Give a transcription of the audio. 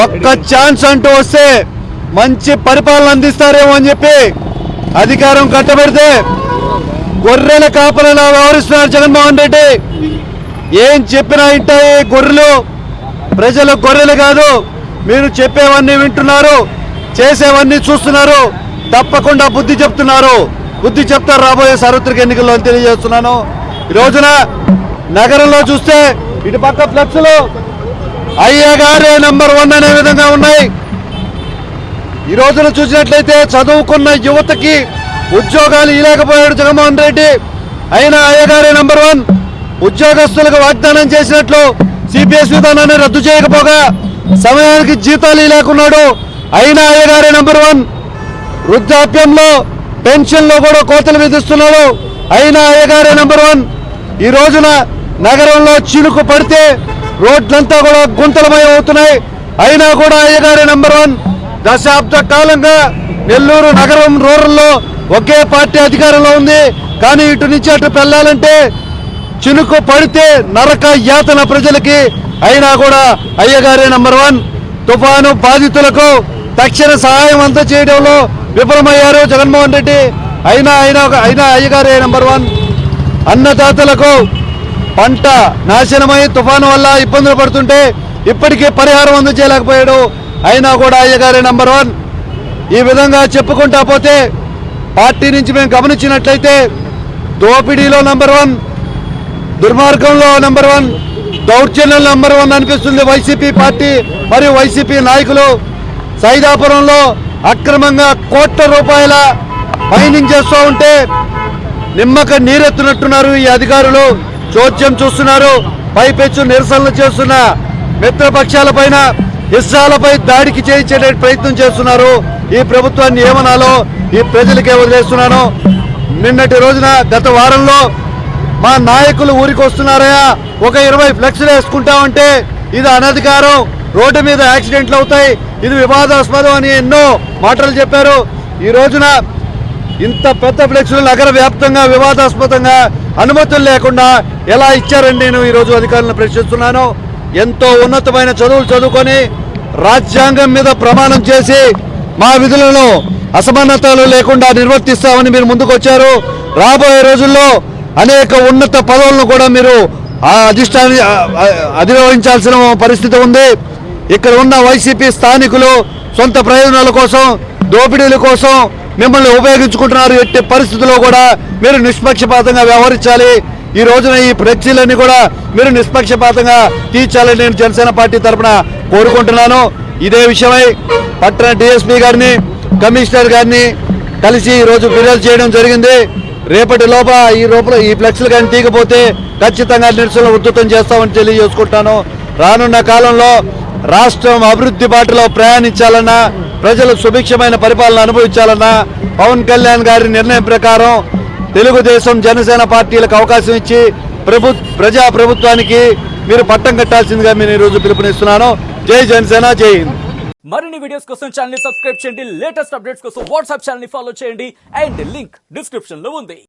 ఒక్క ఛాన్స్ అంటూ వస్తే మంచి పరిపాలన అందిస్తారేమో అని చెప్పి అధికారం కట్టబెడితే గొర్రెల కాపరిలా వ్యవహరిస్తున్నారు జగన్మోహన్ రెడ్డి. ఏం చెప్పినా ఇంటాయి గొర్రెలు, ప్రజలు గొర్రెలు కాదు. మీరు చెప్పేవన్నీ వింటున్నారు, చేసేవన్నీ చూస్తున్నారు, తప్పకుండా బుద్ధి చెప్తున్నారు, బుద్ధి చెప్తారు రాబోయే సార్వత్రిక ఎన్నికల్లో అని తెలియజేస్తున్నాను. ఈ రోజున నగరంలో చూస్తే ఇటు పక్క ఫ్లెక్స్లు అయ్యగారే నంబర్ 1 అనే విధంగా ఉన్నాయి. ఈ రోజున చూసినట్లయితే చదువుకున్న యువతకి ఉద్యోగాలు ఇవ్వలేకపోయాడు జగన్మోహన్ రెడ్డి, అయినా అయ్యగారే నంబర్ 1. ఉద్యోగస్తులకు వాగ్దానం చేసినట్లు సిపిఎస్ విధానాన్ని రద్దు చేయకపోగా సమయానికి జీతాలు ఇవ్వలేకున్నాడు, అయినా అయ్యగారే నంబర్ 1. వృద్ధాప్యంలో పెన్షన్లో కూడా కోతలు విధిస్తున్నాడు, అయినా అయ్యగారే నంబర్ 1. ఈ రోజున నగరంలో చినుకు పడితే రోడ్లంతా కూడా గుంతలమయం అవుతున్నాయి, అయినా కూడా అయ్యగారే నంబర్ 1. దశాబ్ద కాలంగా నెల్లూరు నగరం రూరల్లో ఒకే పార్టీ అధికారంలో ఉంది, కానీ ఇటు నుంచి అటు వెళ్ళాలంటే చినుకు పడితే నరక యాతన ప్రజలకి, అయినా కూడా అయ్యగారే నంబర్ 1. తుఫాను బాధితులకు తక్షణ సహాయం అందజేయడంలో విఫలమయ్యారు జగన్మోహన్ రెడ్డి, అయినా అయ్యగారే నంబర్ 1. అన్నదాతలకు పంట నాశనమై తుఫాను వల్ల ఇబ్బందులు పడుతుంటే ఇప్పటికీ పరిహారం అందజేయలేకపోయాడు, అయినా కూడా అయ్యగారే నంబర్ 1. ఈ విధంగా చెప్పుకుంటా పోతే పార్టీ నుంచి మేము గమనించినట్లయితే దోపిడీలో నంబర్ 1, దుర్మార్గంలో నంబర్ 1, దౌర్జన్యం నంబర్ 1 అనిపిస్తుంది వైసీపీ పార్టీ మరియు వైసీపీ నాయకులు. సైదాపురంలో అక్రమంగా కోట్ల రూపాయల మైనింగ్ చేస్తూ ఉంటే నిమ్మక నీరెత్తునట్టున్నారు ఈ అధికారులు, చోద్యం చూస్తున్నారు, పైపెచ్చు నిరసనలు చేస్తున్న మిత్రపక్షాలపైన హిస్సాలపై దాడికి చేయించే ప్రయత్నం చేస్తున్నారు. ఈ ప్రభుత్వాన్ని ఏమనాలో ఈ ప్రజలకే వదిలేస్తున్నాను. నిన్నటి రోజున గత వారంలో మా నాయకులు ఊరికి వస్తున్నారయా, ఒక 20 ఫ్లెక్స్లు వేసుకుంటామంటే ఇది అనధికారం, రోడ్డు మీద యాక్సిడెంట్లు అవుతాయి, ఇది వివాదాస్పదం అని ఎన్నో మాటలు చెప్పారు. ఈ రోజున ఇంత పెద్ద ఫ్లెక్స్లు నగర వ్యాప్తంగా వివాదాస్పదంగా అనుమతులు లేకుండా ఎలా ఇచ్చారండి నేను ఈరోజు అధికారులను ప్రశ్నిస్తున్నాను. ఎంతో ఉన్నతమైన చదువులు చదువుకొని రాజ్యాంగం మీద ప్రమాణం చేసి మా విధులను అసమానతలు లేకుండా నిర్వర్తిస్తామని మీరు ముందుకు వచ్చారు. రాబోయే రోజుల్లో అనేక ఉన్నత పదవులను కూడా మీరు ఆ అధిష్టాన్ని అధిరోహించాల్సిన పరిస్థితి ఉంది. ఇక్కడ ఉన్న వైసీపీ స్థానికులు సొంత ప్రయోజనాల కోసం, దోపిడీల కోసం మిమ్మల్ని ఉపయోగించుకుంటున్నారు. ఎట్టి పరిస్థితుల్లో కూడా మీరు నిష్పక్షపాతంగా వ్యవహరించాలి. ఈ రోజున ఈ ఫ్లెక్సీలన్నీ కూడా మీరు నిష్పక్షపాతంగా తీర్చాలని నేను జనసేన పార్టీ తరఫున కోరుకుంటున్నాను. ఇదే విషయమై పట్టణ డిఎస్పీ గారిని, కమిషనర్ గారిని కలిసి ఈరోజు ఫిర్యాదు చేయడం జరిగింది. రేపటి లోపల ఈ ఫ్లెక్స్లు కానీ తీయకపోతే ఖచ్చితంగా నిరసనలు ఉధృతం చేస్తామని తెలియజేసుకుంటాను. రానున్న కాలంలో రాష్ట్రం అభివృద్ధి బాటలో ప్రయాణించాలన్నా, ప్రజలు సుభిక్షమైన పరిపాలన అనుభవించాలన్నా పవన్ కళ్యాణ్ గారి నిర్ణయం ప్రకారం తెలుగుదేశం జనసేన పార్టీలకు అవకాశం ఇచ్చి ప్రజా ప్రభుత్వానికి మీరు పట్టం కట్టాల్సిందిగా నేను ఈరోజు పిలుపునిస్తున్నాను. జై జనసేన, జై హింద్. మరిన్ని వీడియోస్ కోసం ఛానల్ ని సబ్స్క్రైబ్ చేయండి, లేటెస్ట్ అప్డేట్స్ కోసం వాట్సాప్ ఛానల్ ని ఫాలో చేయండి అండ్ లింక్ డిస్క్రిప్షన్ లో ఉంది.